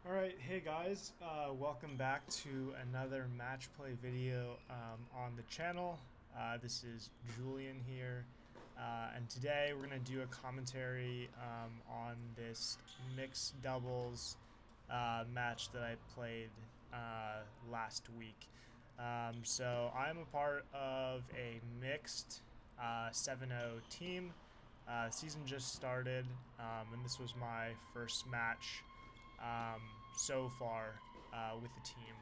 All right, hey guys, welcome back to another match play video on the channel. This is Julian here, and today we're going to do a commentary on this mixed doubles match that I played last week. So I'm a part of a mixed 7-0 team. Season just started, and this was my first match so far with the team.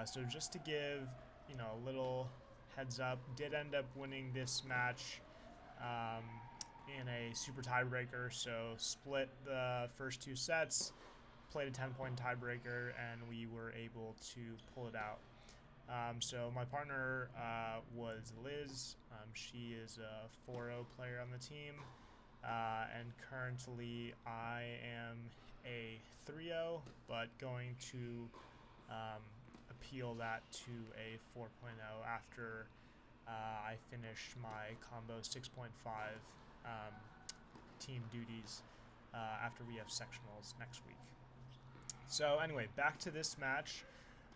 So just to give a little heads up, did end up winning this match in a super tiebreaker. So split the first two sets, played a 10-point tiebreaker, and we were able to pull it out. So my partner was Liz. She is a 4-0 player on the team. And currently I am a 3-0, but going to appeal that to a 4.0 after I finish my combo 6.5 team duties after we have sectionals next week. So anyway, back to this match.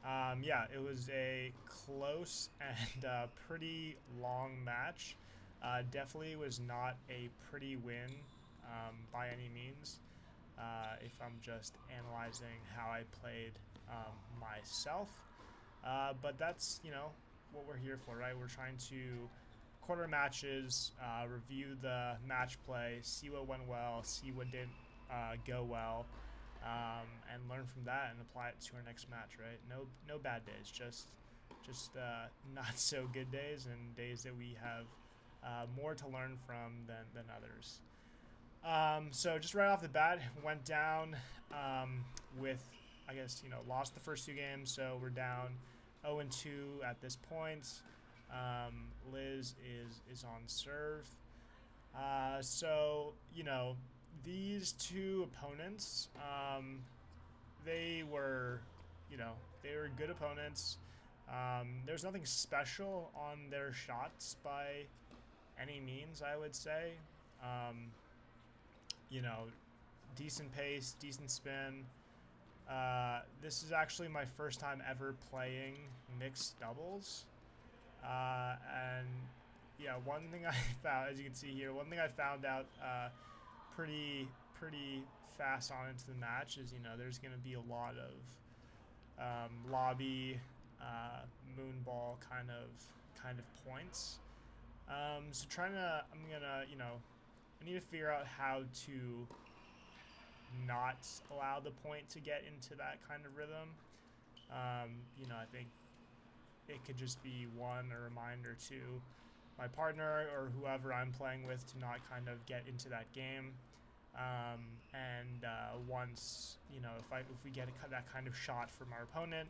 Yeah, it was a close and pretty long match. Definitely was not a pretty win by any means. If I'm just analyzing how I played myself, but that's what we're here for, right? We're trying to quarter matches, review the match play, see what went well, see what didn't go well, and learn from that and apply it to our next match, right? No bad days, just not so good days and days that we have more to learn from than others. So just right off the bat, went down with, I guess, lost the first two games, so we're down 0-2 at this point. Liz is on serve. So these two opponents, they were, they were good opponents. There's nothing special on their shots by any means, I would say. Decent pace, decent spin. This is actually my first time ever playing mixed doubles. And yeah, one thing I found, as you can see here, one thing I found out pretty fast on into the match is there's going to be a lot of lobby moonball kind of points. So I'm gonna I need to figure out how to not allow the point to get into that kind of rhythm. I think it could just be a reminder to my partner or whoever I'm playing with to not kind of get into that game. And once if we get that kind of shot from our opponent,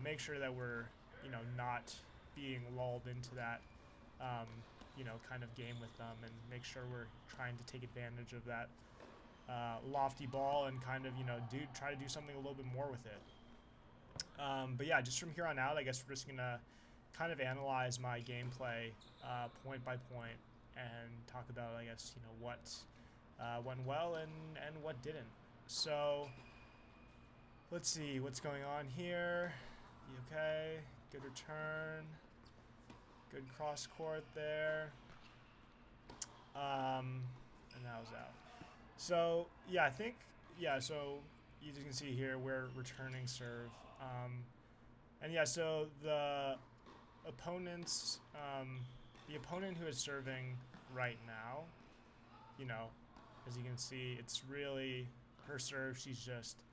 make sure that we're not being lulled into that kind of game with them, and make sure we're trying to take advantage of that lofty ball and kind of try to do something a little bit more with it. But yeah, just from here on out, I guess we're just gonna kind of analyze my gameplay point by point and talk about, I guess, what went well and what didn't. So let's see what's going on here. Okay, good return, good cross court there, and that was out. So yeah, I think So you can see here we're returning serve. And yeah, so the opponents, the opponent who is serving right now, as you can see, it's really her serve. She's just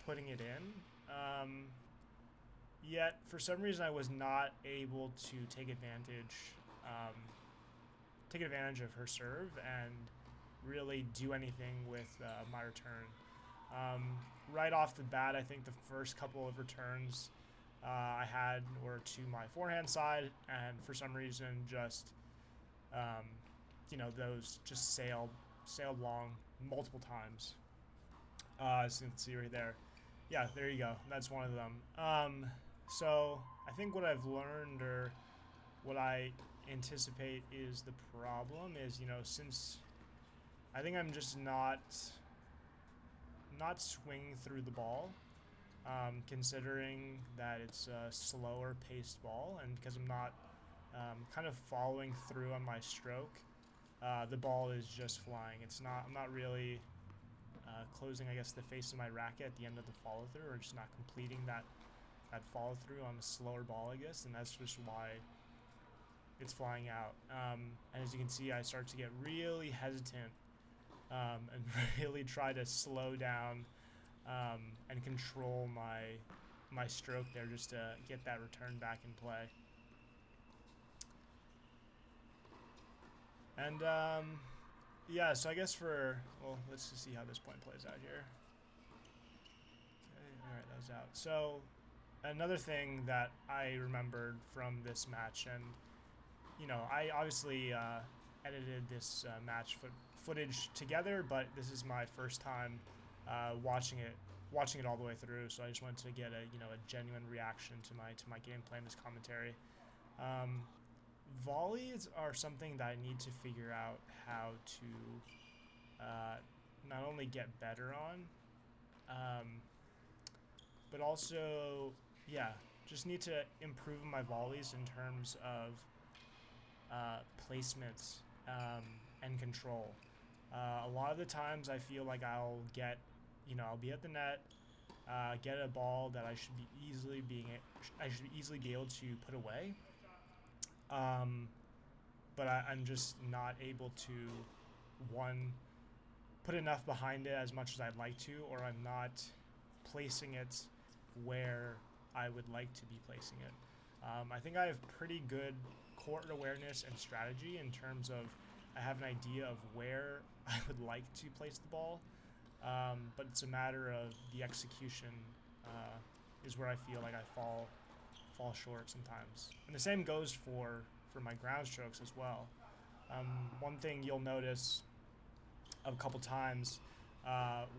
putting it in. Yet for some reason I was not able to take advantage of her serve and really do anything with my return. Right off the bat, I think the first couple of returns I had were to my forehand side, and for some reason just those just sailed long multiple times. As you can see right there. Yeah, there you go. That's one of them. So I think what I've learned, or what I anticipate is the problem, is since I think I'm just not not swinging through the ball, considering that it's a slower paced ball, and because I'm not kind of following through on my stroke, the ball is just flying. I'm not really closing, I guess, the face of my racket at the end of the follow through, or just not completing that follow through on a slower ball, I guess, and that's just why it's flying out. And as you can see, I start to get really hesitant and really try to slow down and control my stroke there, just to get that return back in play. And yeah, so I guess well, let's just see how this point plays out here. Okay, all right, that was out. So another thing that I remembered from this match, and you know, I obviously edited this match footage together, but this is my first time watching it all the way through. So I just wanted to get a genuine reaction to my gameplay in this commentary. Volleys are something that I need to figure out how to not only get better on, but also, yeah, just need to improve my volleys in terms of placements and control. A lot of the times I feel like I'll be at the net, get a ball that I should easily be able to put away. But I'm just not able to, one, put enough behind it as much as I'd like to, or I'm not placing it where I would like to be placing it. I think I have pretty good court awareness and strategy in terms of I have an idea of where I would like to place the ball, but it's a matter of the execution is where I feel like I fall short sometimes. And the same goes for my ground strokes as well. One thing you'll notice a couple times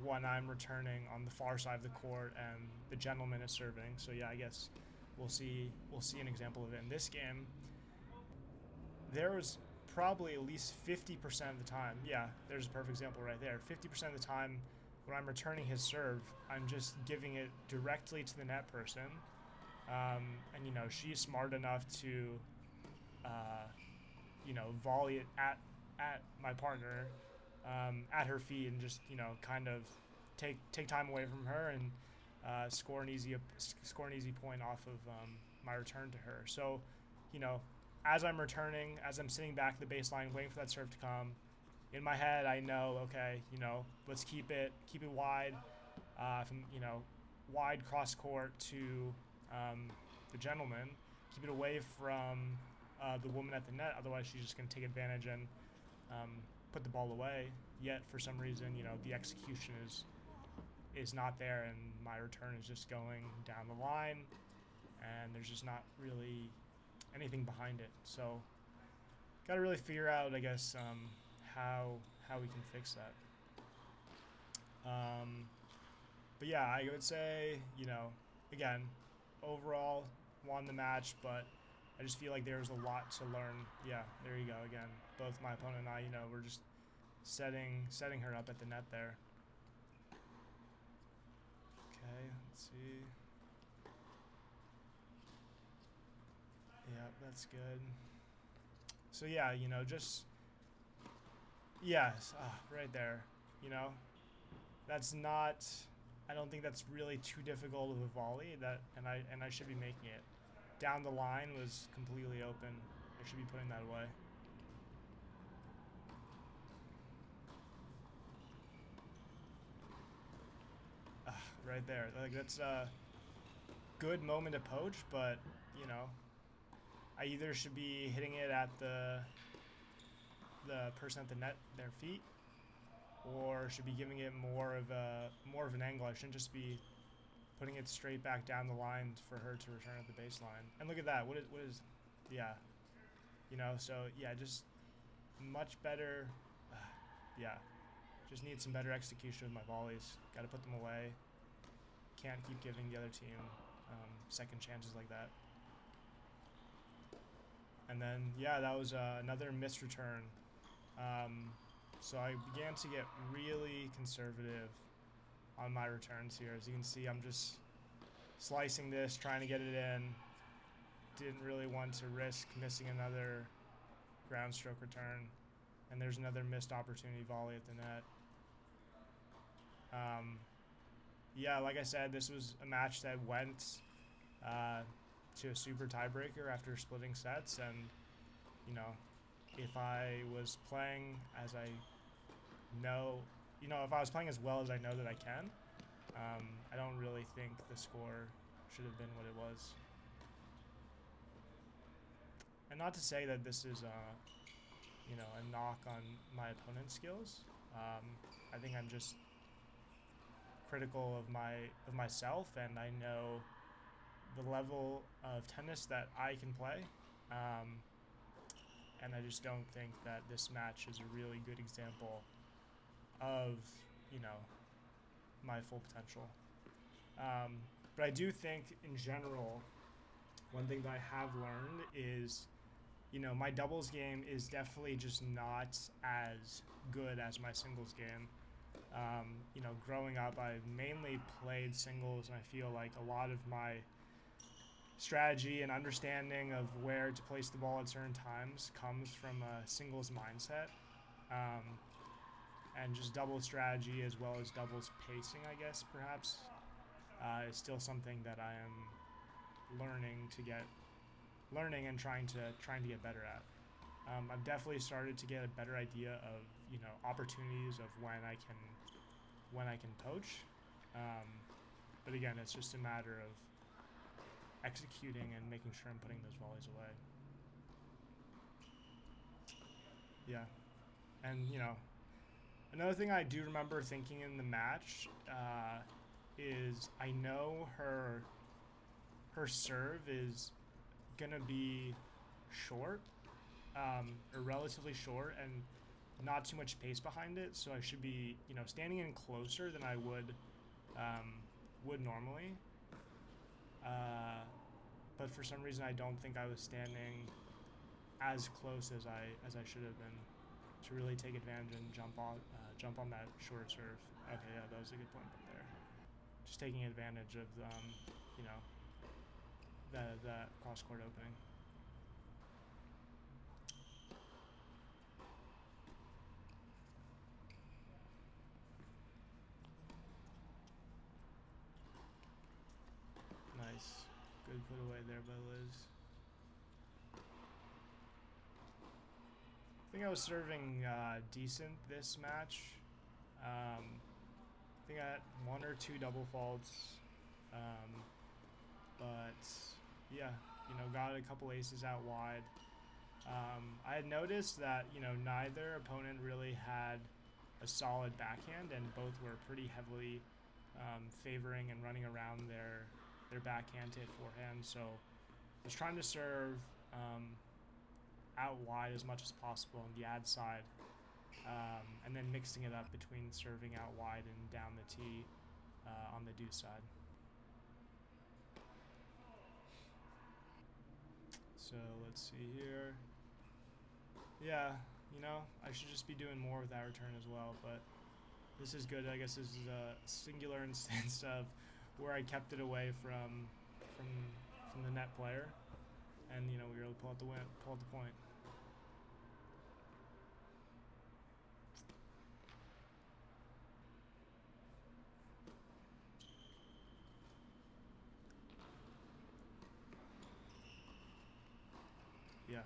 when I'm returning on the far side of the court and the gentleman is serving. So yeah, I guess we'll see an example of it in this game. There was probably at least 50% of the time, yeah, there's a perfect example right there. 50% of the time when I'm returning his serve, I'm just giving it directly to the net person. And you know, she's smart enough to volley it at my partner at her feet, and just kind of take time away from her and score an easy point off of my return to her. So as I'm returning, as I'm sitting back at the baseline waiting for that serve to come, in my head I know, okay, let's keep it wide, from wide cross court to the gentleman, keep it away from the woman at the net, otherwise she's just going to take advantage and put the ball away. Yet for some reason, the execution is not there, and my return is just going down the line, and there's just not really anything behind it. So got to really figure out, I guess, how we can fix that. But yeah, I would say, again, overall won the match, but I just feel like there was a lot to learn. Yeah, there you go again. Both my opponent and I, we're just setting her up at the net there. Okay, let's see. Yeah, that's good. So yeah, just yes, right there. That's not. I don't think that's really too difficult of a volley. And I should be making it. Down the line was completely open. I should be putting that away. Right there. Like, that's a good moment to poach, but I either should be hitting it at the person at the net, their feet, or should be giving it more of an angle. I shouldn't just be putting it straight back down the line for her to return at the baseline. And look at that. What is yeah. So yeah, just much better. Yeah. Just need some better execution with my volleys. Got to put them away. Can't keep giving the other team second chances like that. And then, yeah, that was another missed return. So I began to get really conservative on my returns here. As you can see, I'm just slicing this, trying to get it in. Didn't really want to risk missing another ground stroke return. And there's another missed opportunity volley at the net. Yeah, like I said, this was a match that went to a super tiebreaker after splitting sets. And, you know, if I was playing as I know, if I was playing as well as I know that I can, I don't really think the score should have been what it was. And not to say that this is a knock on my opponent's skills. I think I'm just critical of myself, and I know the level of tennis that I can play. And I just don't think that this match is a really good example of, my full potential. But I do think in general, one thing that I have learned is, my doubles game is definitely just not as good as my singles game. Growing up, I mainly played singles, and I feel like a lot of my strategy and understanding of where to place the ball at certain times comes from a singles mindset. And just double strategy as well as doubles pacing, I guess, perhaps, is still something that I am learning and trying to get better at. I've definitely started to get a better idea of, opportunities of when I can poach. But again, it's just a matter of executing and making sure I'm putting those volleys away. Yeah. And, another thing I do remember thinking in the match is I know her serve is going to be short, or relatively short, and not too much pace behind it, so I should be, standing in closer than I would normally. But for some reason, I don't think I was standing as close as I should have been to really take advantage and jump on that shorter serve. Okay, yeah, that was a good point up there. Just taking advantage of that cross court opening. Nice. Good put away there by Liz. I think I was serving decent this match. I think I had one or two double faults. But yeah, got a couple aces out wide. I had noticed that, neither opponent really had a solid backhand, and both were pretty heavily favoring and running around their backhand to hit forehand. So I was trying to serve out wide as much as possible on the ad side, and then mixing it up between serving out wide and down the tee on the deuce side. So let's see here. Yeah, I should just be doing more with that return as well, but this is good. I guess this is a singular instance of where I kept it away from the net player, and we were able to pull out the point. Yeah,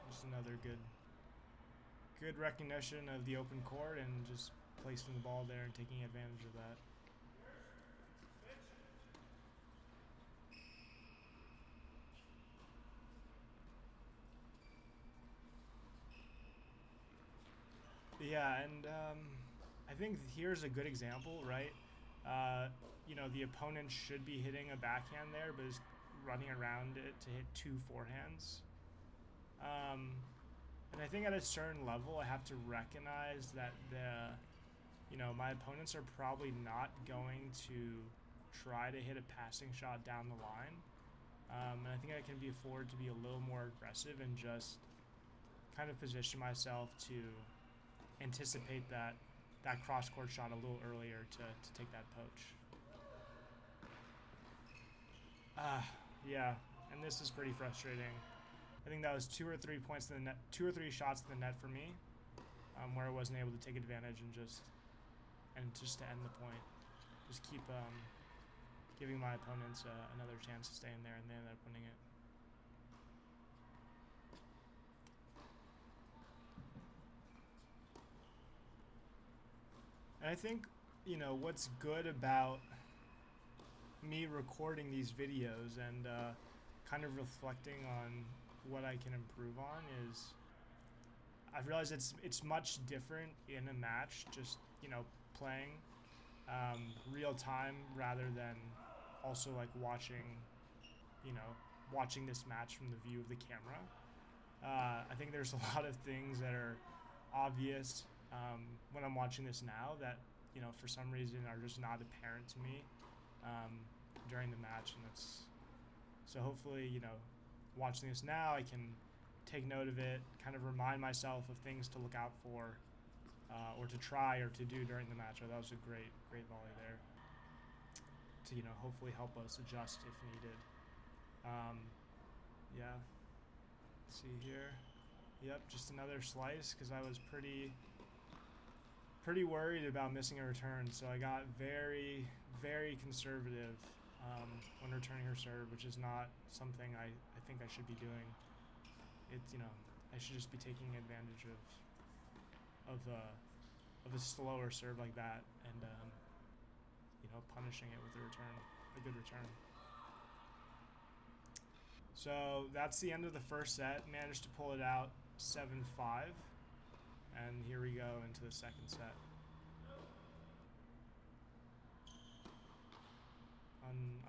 just another good recognition of the open court and just placing the ball there and taking advantage of that. Yeah, and I think here's a good example, right? The opponent should be hitting a backhand there, but is running around it to hit two forehands. And I think at a certain level, I have to recognize that my opponents are probably not going to try to hit a passing shot down the line. And I think I can afford to be a little more aggressive and just kind of position myself to anticipate that that cross-court shot a little earlier to take that poach. Yeah, and this is pretty frustrating. I think that was 2 or 3 points to the net, 2 or 3 shots to the net for me, where I wasn't able to take advantage and just to end the point, just keep giving my opponents another chance to stay in there, and they ended up winning it. And I think, you know, what's good about me recording these videos and kind of reflecting on what I can improve on is I've realized it's much different in a match, just, you know, playing real time rather than also like watching this match from the view of the camera. I think there's a lot of things that are obvious when I'm watching this now that, you know, for some reason are just not apparent to me during the match, and so hopefully, you know, watching this now, I can take note of it, kind of remind myself of things to look out for, or to try or to do during the match. Oh, that was a great volley there to, you know, hopefully help us adjust if needed. Yeah. Let's see here. Yep, just another slice because I was pretty worried about missing a return, so I got very conservative when returning her serve, which is not something I think I should be doing. It's, you know, I should just be taking advantage of a slower serve like that and you know, punishing it with a good return. So that's the end of the first set. Managed to pull it out 7-5, and here we go into the second set.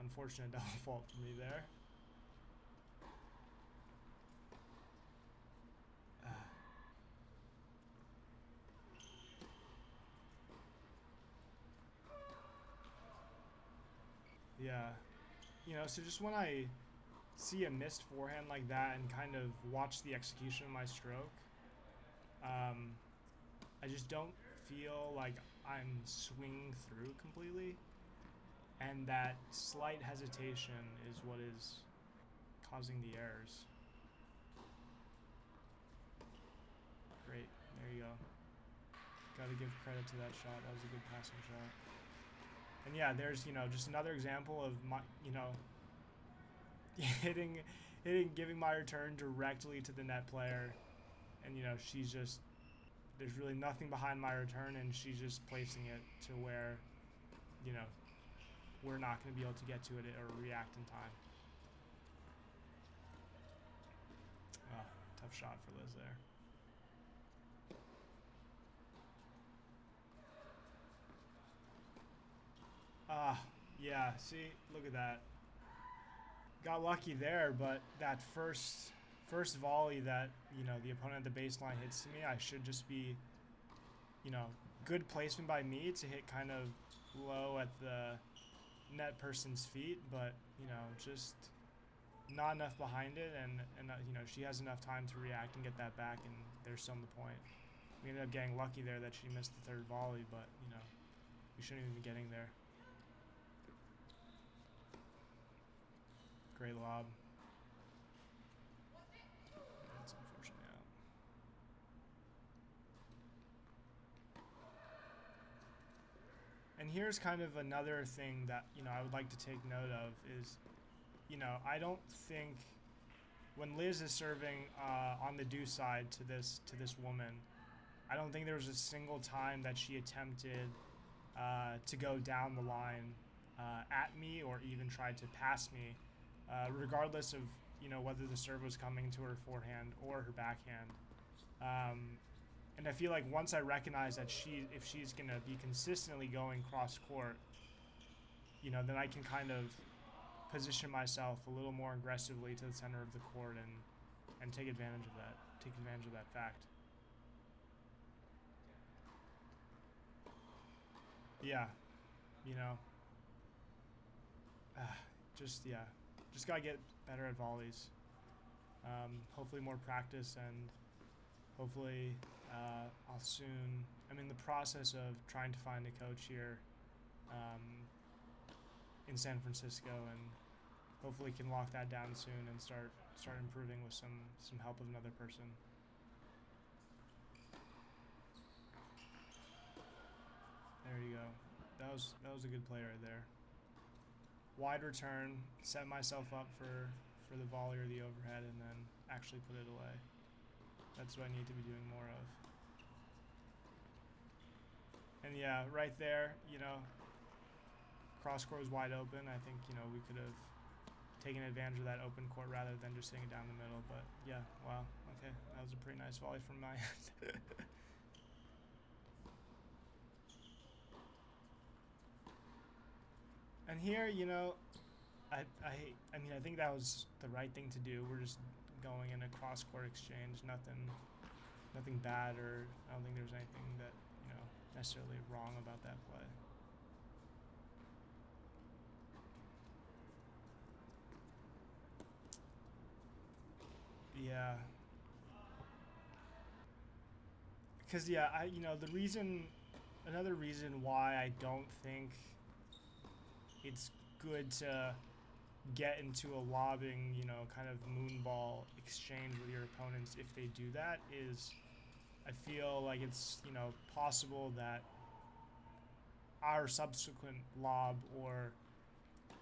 Unfortunate double fault for me there. Yeah, you know, so just when I see a missed forehand like that and kind of watch the execution of my stroke, I just don't feel like I'm swinging through completely, and that slight hesitation is what is causing the errors. Great, there you go. Gotta give credit to that shot. That was a good passing shot. And yeah, there's, you know, just another example of my, you know, giving my return directly to the net player, and, you know, she's just, there's really nothing behind my return, and she's just placing it to where, you know, we're not going to be able to get to it or react in time. Tough shot for Liz there. Yeah, see, look at that. Got lucky there, but that first volley that, you know, the opponent at the baseline hits to me, I should just be, you know, good placement by me to hit kind of low at the net person's feet, but, you know, just not enough behind it, and you know, she has enough time to react and get that back, and there's some the point. We ended up getting lucky there that she missed the third volley, but, you know, we shouldn't even be getting there. Great lob. That's unfortunately out. And here's kind of another thing that, you know, I would like to take note of is, you know, I don't think when Liz is serving on the deuce side to this woman, I don't think there was a single time that she attempted to go down the line at me or even tried to pass me, regardless of, you know, whether the serve was coming to her forehand or her backhand. And I feel like once I recognize that if she's going to be consistently going cross court, you know, then I can kind of position myself a little more aggressively to the center of the court and take advantage of that fact. Yeah, you know, just gotta get better at volleys. Hopefully more practice, and hopefully I'll soon I'm in the process of trying to find a coach here in San Francisco, and hopefully can lock that down soon and start improving with some help of another person. There you go. That was a good play right there. Wide return, set myself up for the volley or the overhead, and then actually put it away. That's what I need to be doing more of. And yeah, right there, you know, cross court was wide open. I think, you know, we could have taken advantage of that open court rather than just hitting it down the middle. But yeah, wow, okay, that was a pretty nice volley from my end. And here, you know, I mean, I think that was the right thing to do. We're just going in a cross-court exchange, nothing bad, or I don't think there's anything that, you know, necessarily wrong about that play. Yeah. Because yeah, you know, another reason why I don't think it's good to get into a lobbing, you know, kind of moonball exchange with your opponents if they do that is I feel like it's, you know, possible that our subsequent lob or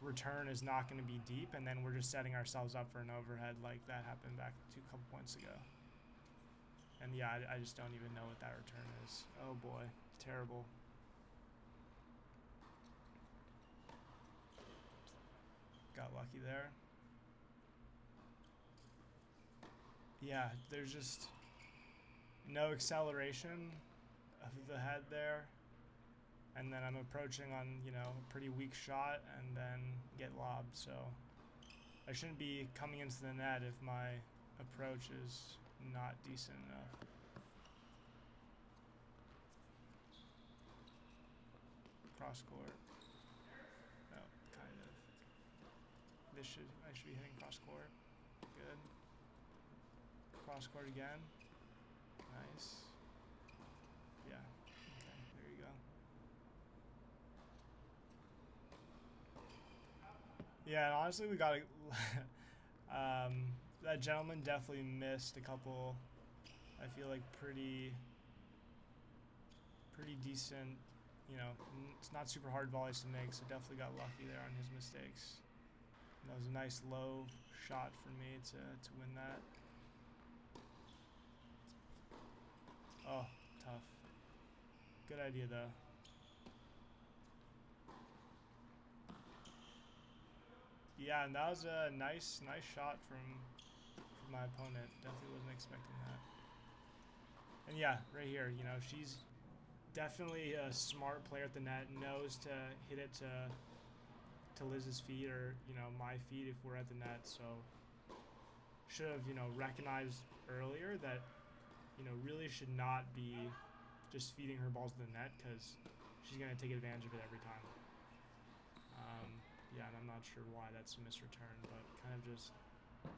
return is not going to be deep, and then we're just setting ourselves up for an overhead like that happened back a couple points ago. And yeah, I just don't even know what that return is. Oh boy, terrible. Got lucky there. Yeah, there's just no acceleration of the head there. And then I'm approaching on, you know, a pretty weak shot and then get lobbed. So I shouldn't be coming into the net if my approach is not decent enough. Cross court. No, kind of. I should be hitting cross court. Good. Cross court again. Nice. Yeah. Okay, there you go. Yeah, and honestly, we got that gentleman definitely missed a couple. I feel like pretty decent. You know, it's not super hard volleys to make, so definitely got lucky there on his mistakes. And that was a nice low shot for me to win that. Oh, tough. Good idea though. Yeah, and that was a nice shot from my opponent. Definitely wasn't expecting that. And yeah, right here, you know, she's definitely a smart player at the net, knows to hit it to Liz's feet or, you know, my feet if we're at the net. So should have, you know, recognized earlier that, you know, really should not be just feeding her balls to the net because she's going to take advantage of it every time. Yeah, and I'm not sure why that's a misreturn, but kind of just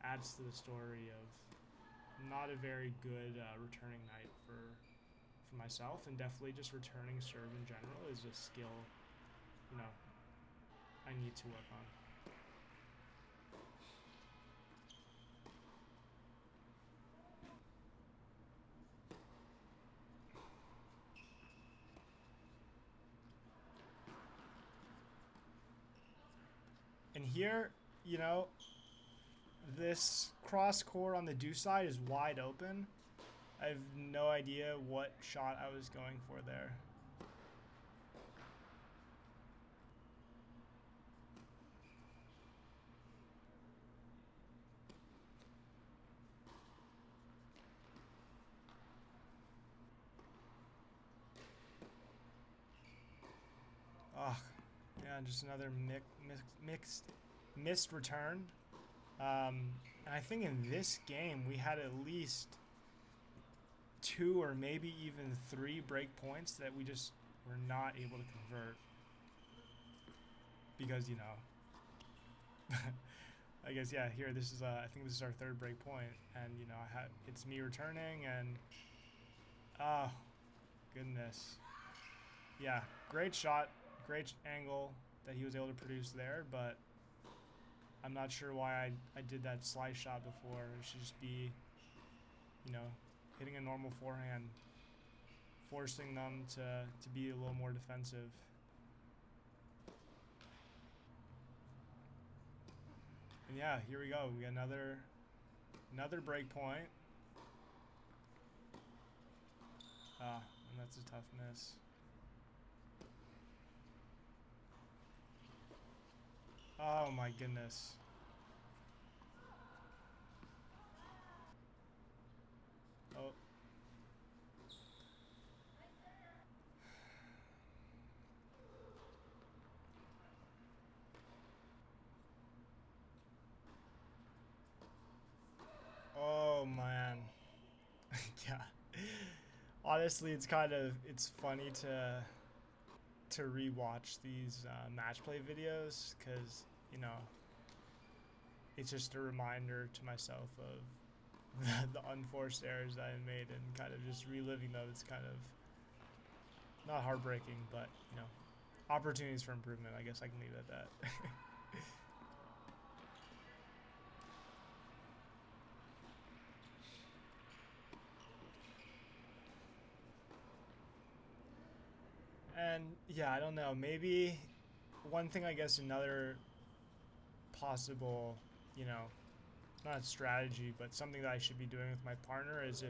adds to the story of not a very good returning night for myself, and definitely just returning serve in general is a skill, you know, I need to work on. And here, you know, this cross court on the do side is wide open. I have no idea what shot I was going for there. Oh, yeah, just another missed return. And I think in this game we had at least 2 or maybe even 3 break points that we just were not able to convert because, you know, I guess, yeah, here this is I think this is our 3rd break point, and, you know, it's me returning, and goodness. Yeah, great shot, great angle that he was able to produce there, but I'm not sure why I did that slice shot before. It should just be, you know, hitting a normal forehand, forcing them to be a little more defensive. And yeah, here we go. We got another break point. And that's a tough miss. Oh my goodness. Oh. Oh man. Yeah. Honestly, it's funny to rewatch these match play videos because, you know, it's just a reminder to myself of the unforced errors that I made, and kind of just reliving those, kind of not heartbreaking, but, you know, opportunities for improvement. I guess I can leave it at that. And yeah, I don't know. Maybe one thing, I guess, another possible, you know, not strategy, but something that I should be doing with my partner is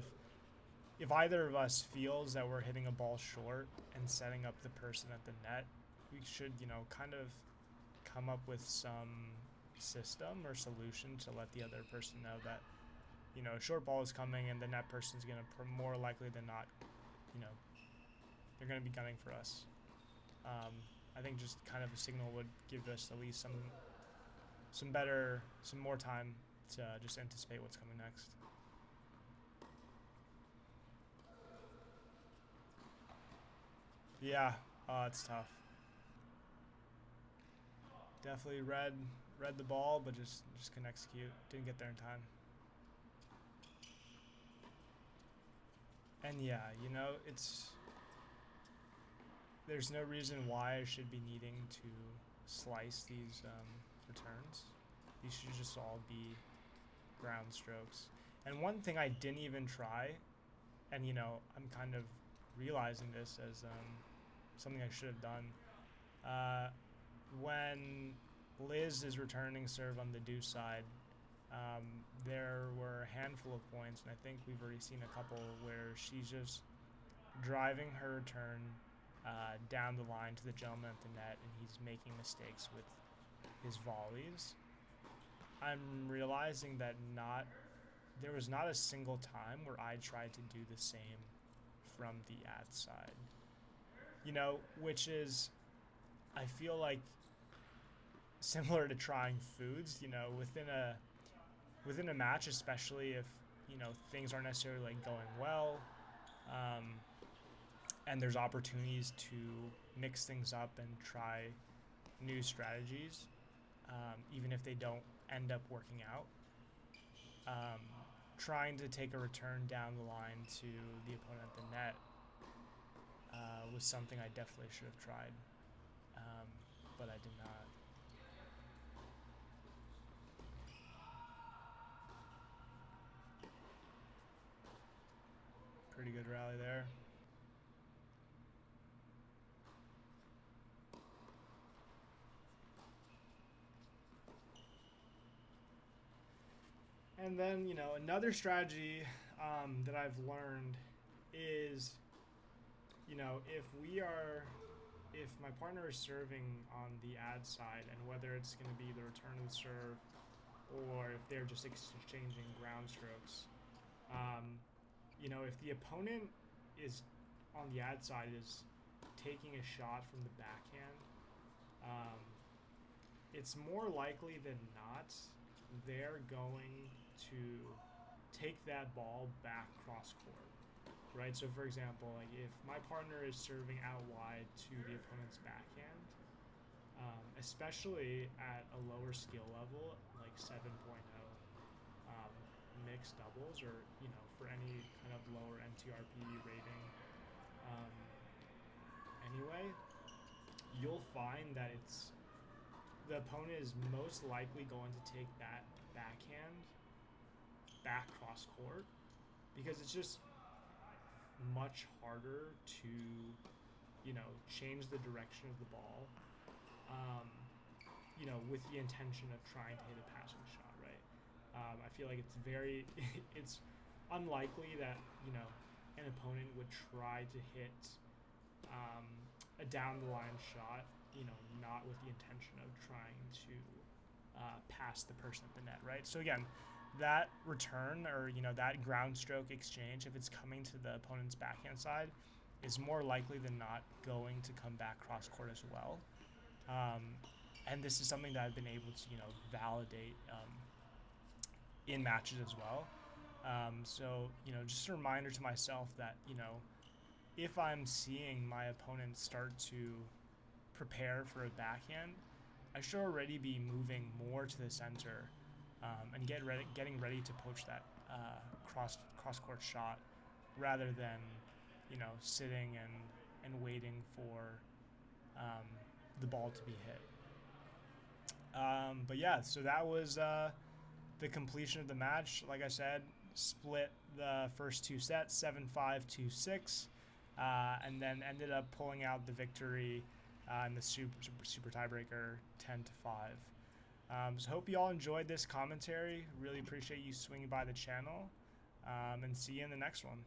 if either of us feels that we're hitting a ball short and setting up the person at the net, we should, you know, kind of come up with some system or solution to let the other person know that, you know, a short ball is coming and the net person's going to more likely than not, you know, they're going to be gunning for us. I think just kind of a signal would give us at least some more time to just anticipate what's coming next. Yeah, it's tough. Definitely read the ball, but just couldn't execute. Didn't get there in time. And yeah, you know, there's no reason why I should be needing to slice these returns. These should just all be ground strokes. And one thing I didn't even try, and you know, I'm kind of realizing this as something I should have done. When Liz is returning serve on the deuce side, there were a handful of points, and I think we've already seen a couple where she's just driving her return down the line to the gentleman at the net, and he's making mistakes with his volleys. I'm realizing that there was not a single time where I tried to do the same from the ad side. You know, which is, I feel like, similar to trying foods. You know, within a match, especially if, you know, things aren't necessarily like going well, um, and there's opportunities to mix things up and try new strategies, even if they don't end up working out. Trying to take a return down the line to the opponent at the net was something I definitely should have tried, but I did not. Pretty good rally there. And then, you know, another strategy that I've learned is, you know, if my partner is serving on the ad side, and whether it's going to be the return of the serve or if they're just exchanging ground strokes, um, you know, if the opponent is on the ad side is taking a shot from the backhand, um, it's more likely than not they're going to take that ball back cross court, right? So, for example, like if my partner is serving out wide to the opponent's backhand, especially at a lower skill level like 7.0, mixed doubles, or, you know, for any kind of lower NTRP rating anyway, you'll find that the opponent is most likely going to take that backhand back cross court because it's just much harder to, change the direction of the ball, with the intention of trying to hit a passing shot, right? I feel like it's unlikely that, an opponent would try to hit a down the line shot, not with the intention of trying to pass the person at the net, right? So again, that return or that ground stroke exchange, if it's coming to the opponent's backhand side, is more likely than not going to come back cross court as well. And this is something that I've been able to validate in matches as well. So just a reminder to myself that if I'm seeing my opponent start to prepare for a backhand, I should already be moving more to the center and getting ready to poach that cross court shot, rather than sitting and waiting for the ball to be hit. But yeah, so that was the completion of the match. Like I said, split the first two sets 7-5, 2-6, and then ended up pulling out the victory in the super tiebreaker 10-5. So hope you all enjoyed this commentary. Really appreciate you swinging by the channel, and see you in the next one.